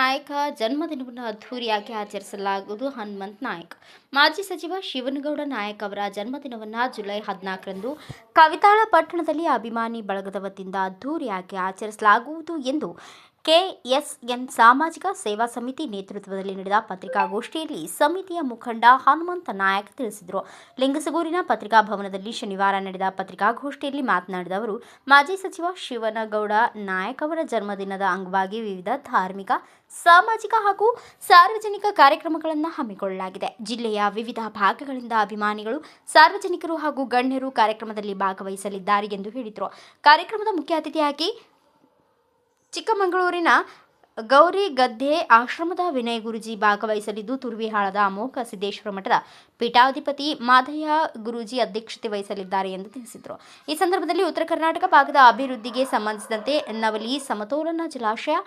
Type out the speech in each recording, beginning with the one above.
ನಾಯಕ ಜನ್ಮದಿನವನ್ನು ಅದ್ಧೂರಿಯಾಗಿ ಆಚರಿಸಲಾಗುವುದು. ಹನುಮಂತ್ ನಾಯಕ್ ಮಾಜಿ ಸಚಿವ ಶಿವನಗೌಡ ನಾಯಕ್ ಅವರ ಜನ್ಮದಿನವನ್ನು ಜುಲೈ 14ರಂದು ಕವಿತಾಳ ಪಟ್ಟಣದಲ್ಲಿ ಅಭಿಮಾನಿ ಬಳಗದ ವತಿಯಿಂದ ಅದ್ಧೂರಿಯಾಗಿ ಆಚರಿಸಲಾಗುವುದು ಎಂದು ಕೆಎಸ್ಎನ್ ಸಾಮಾಜಿಕ ಸೇವಾ ಸಮಿತಿ ನೇತೃತ್ವದಲ್ಲಿ ನಡೆದ ಪತ್ರಿಕಾಗೋಷ್ಠಿಯಲ್ಲಿ ಸಮಿತಿಯ ಮುಖಂಡ ಹನುಮಂತ ನಾಯಕ್ ತಿಳಿಸಿದರು. ಲಿಂಗಸಗೂರಿನ ಪತ್ರಿಕಾ ಭವನದಲ್ಲಿ ಶನಿವಾರ ನಡೆದ ಪತ್ರಿಕಾಗೋಷ್ಠಿಯಲ್ಲಿ ಮಾತನಾಡಿದ ಅವರು, ಮಾಜಿ ಸಚಿವ ಶಿವನಗೌಡ ನಾಯಕ್ ಅವರ ಜನ್ಮದಿನದ ಅಂಗವಾಗಿ ವಿವಿಧ ಧಾರ್ಮಿಕ, ಸಾಮಾಜಿಕ ಹಾಗೂ ಸಾರ್ವಜನಿಕ ಕಾರ್ಯಕ್ರಮಗಳನ್ನು ಹಮ್ಮಿಕೊಳ್ಳಲಾಗಿದೆ. ಜಿಲ್ಲೆಯ ವಿವಿಧ ಭಾಗಗಳಿಂದ ಅಭಿಮಾನಿಗಳು, ಸಾರ್ವಜನಿಕರು ಹಾಗೂ ಗಣ್ಯರು ಕಾರ್ಯಕ್ರಮದಲ್ಲಿ ಭಾಗವಹಿಸಲಿದ್ದಾರೆ ಎಂದು ಹೇಳಿದರು. ಕಾರ್ಯಕ್ರಮದ ಮುಖ್ಯ ಅತಿಥಿಯಾಗಿ ಚಿಕ್ಕಮಗಳೂರಿನ ಗೌರಿಗದ್ದೆ ಆಶ್ರಮದ ವಿನಯ್ ಗುರೂಜಿ ಭಾಗವಹಿಸಲಿದ್ದು, ತುರ್ವಿಹಾಳದ ಅಮೋಘ ಸಿದ್ದೇಶ್ವರ ಮಠದ ಪೀಠಾಧಿಪತಿ ಮಾದಯ್ಯ ಗುರೂಜಿ ಅಧ್ಯಕ್ಷತೆ ವಹಿಸಲಿದ್ದಾರೆ ಎಂದು ತಿಳಿಸಿದರು. ಈ ಸಂದರ್ಭದಲ್ಲಿ ಉತ್ತರ ಕರ್ನಾಟಕ ಭಾಗದ ಅಭಿವೃದ್ಧಿಗೆ ಸಂಬಂಧಿಸಿದಂತೆ ನವಲಿ ಸಮತೋಲನ ಜಲಾಶಯ,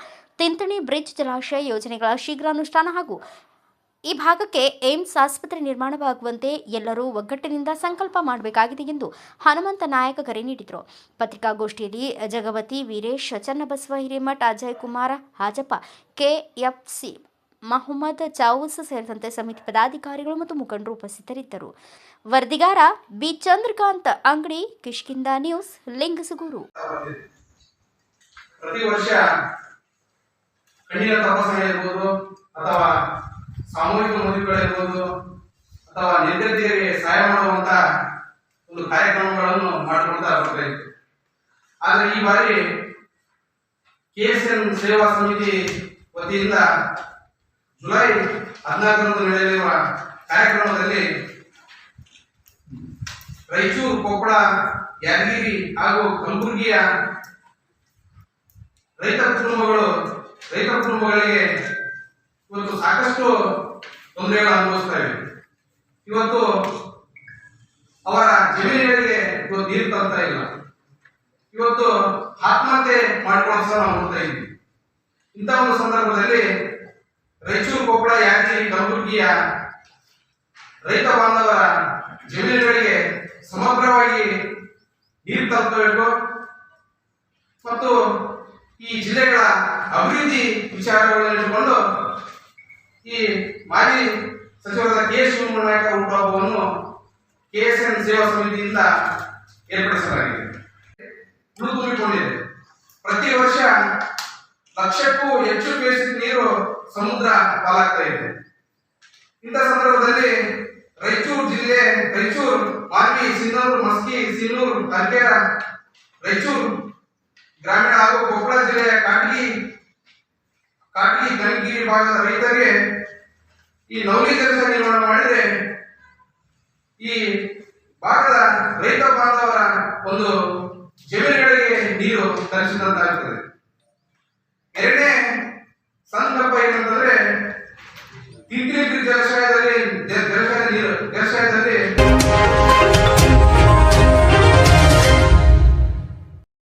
ತಿಂತಣಿ ಬ್ರಿಡ್ಜ್ ಜಲಾಶಯ ಯೋಜನೆಗಳ ಶೀಘ್ರ ಅನುಷ್ಠಾನ ಹಾಗೂ ಈ ಭಾಗಕ್ಕೆ ಏಮ್ಸ್ ಆಸ್ಪತ್ರೆ ನಿರ್ಮಾಣವಾಗುವಂತೆ ಎಲ್ಲರೂ ಒಗ್ಗಟ್ಟಿನಿಂದ ಸಂಕಲ್ಪ ಮಾಡಬೇಕಾಗಿದೆ ಎಂದು ಹನುಮಂತ ನಾಯಕ ಕರೆ ನೀಡಿದರು. ಪತ್ರಿಕಾಗೋಷ್ಠಿಯಲ್ಲಿ ಜಗವತಿ ವೀರೇಶ್, ಚನ್ನಬಸವ ಹಿರೇಮಠ, ಅಜಯ್ ಕುಮಾರ್ ಹಾಜಪ್ಪ, ಕೆಎಫ್ಸಿ ಮಹಮ್ಮದ್ ಚಾವೂಸ್ ಸೇರಿದಂತೆ ಸಮಿತಿ ಪದಾಧಿಕಾರಿಗಳು ಮತ್ತು ಮುಖಂಡರು ಉಪಸ್ಥಿತರಿದ್ದರು. ವರದಿಗಾರ ಬಿ ಚಂದ್ರಕಾಂತ್ ಅಂಗಡಿ, ಕಿಷ್ಕಿಂಧ ನ್ಯೂಸ್, ಲಿಂಗಸಗೂರು. ಪ್ರತಿ ವರ್ಷ ಕಣ್ಣಿನ ತಪಾಸಣೆ ಇರ್ಬೋದು, ಅಥವಾ ಸಾಮೂಹಿಕ ಮದುವೆಗಳಿರ್ಬೋದು, ಅಥವಾ ನಿರ್ಗತಿಯರಿಗೆ ಸಹಾಯ ಮಾಡುವಂತ ಒಂದು ಕಾರ್ಯಕ್ರಮಗಳನ್ನು ಮಾಡಿಕೊಳ್ತಾ ಬರ್ತಾ ಇತ್ತು. ಆದರೆ ಈ ಬಾರಿ ಕೆಎಸ್ಎನ್ ಸೇವಾ ಸಮಿತಿ ವತಿಯಿಂದ ಜುಲೈ 14ರಂದು ನಡೆಯಲಿರುವ ಕಾರ್ಯಕ್ರಮದಲ್ಲಿ ರಾಯಚೂರು, ಕೊಪ್ಪಳ, ಯಾದಗಿರಿ ಹಾಗೂ ಕಲಬುರಗಿಯ ರೈತ ಕುಟುಂಬಗಳಿಗೆ ಇವತ್ತು ಸಾಕಷ್ಟು ತೊಂದರೆಗಳು ಅನುಭವಿಸ್ತವೆ. ಇವತ್ತು ಅವರ ಜಮೀನುಗಳಿಗೆ ಇವತ್ತು ನೀರು ತರ್ತಾ ಇಲ್ಲ. ಇವತ್ತು ಆತ್ಮಹತ್ಯೆ ಮಾಡಿಕೊಳ್ಳೋ ಸಹ ನಾವು ನೋಡ್ತಾ ಇದ್ವಿ. ಇಂಥ ಒಂದು ಸಂದರ್ಭದಲ್ಲಿ ರಾಯಚೂರು, ಕೊಪ್ಪಳ, ಯಾದಗಿರಿ, ಕಲಬುರಗಿಯ ರೈತ ಬಾಂಧವರ ಜಮೀನುಗಳಿಗೆ ಸಮಗ್ರವಾಗಿ ನೀರು ತಲುಪಬೇಕು ಮತ್ತು ಈ ಜಿಲ್ಲೆಗಳ ಅಭಿವೃದ್ಧಿ ವಿಚಾರಗಳನ್ನು ಇಟ್ಟುಕೊಂಡು ಈ ಮಾಜಿ ಸಚಿವರಾದ ಕೆ ಶಿವನಾಯಕ ಹುಟ್ಟುಹಬ್ಬವನ್ನು ಕೆಎಸ್ಎನ್ ಸೇವಾ ಸಮಿತಿಯಿಂದ ಏರ್ಪಡಿಸಲಾಗಿದೆ, ಉಳಿದುಕೊಂಡಿದೆ. ಪ್ರತಿ ವರ್ಷ ಲಕ್ಷಕ್ಕೂ ಹೆಚ್ಚು ಕ್ಯೂಸೆಕ್ ನೀರು ಸಮುದ್ರ ಪಾಲಾಗ್ತಾ ಇದೆ. ಇಂಥ ಸಂದರ್ಭದಲ್ಲಿ ರಾಯಚೂರು ಜಿಲ್ಲೆ, ರಾಯಚೂರು, ಮಾನ್ವಿ, ಸಿನ್ನೂರು, ಮಸ್ಕಿ, ಸೀನೂರು, ತಲಕೆರೆ, ರಾಯಚೂರು ಗ್ರಾಮೀಣ ಹಾಗೂ ಕೊಪ್ಪಳ ಜಿಲ್ಲೆಯ ಕಾಟಗಿ, ಕನಕಗಿರಿ ಭಾಗದ ರೈತರಿಗೆ ಈ ನವಲಿ ಕೆಲಸ ನಿರ್ಮಾಣ ಮಾಡಿದರೆ ಈ ಭಾಗದ ರೈತ ಬಾಂಧವರ ಒಂದು ಜಮೀನುಗಳಿಗೆ ನೀರು ತರಿಸಿದಂತಾಗುತ್ತದೆ. ಎರಡನೇ ಸಂಕಲ್ಪ ಏನಂತಂದ್ರೆ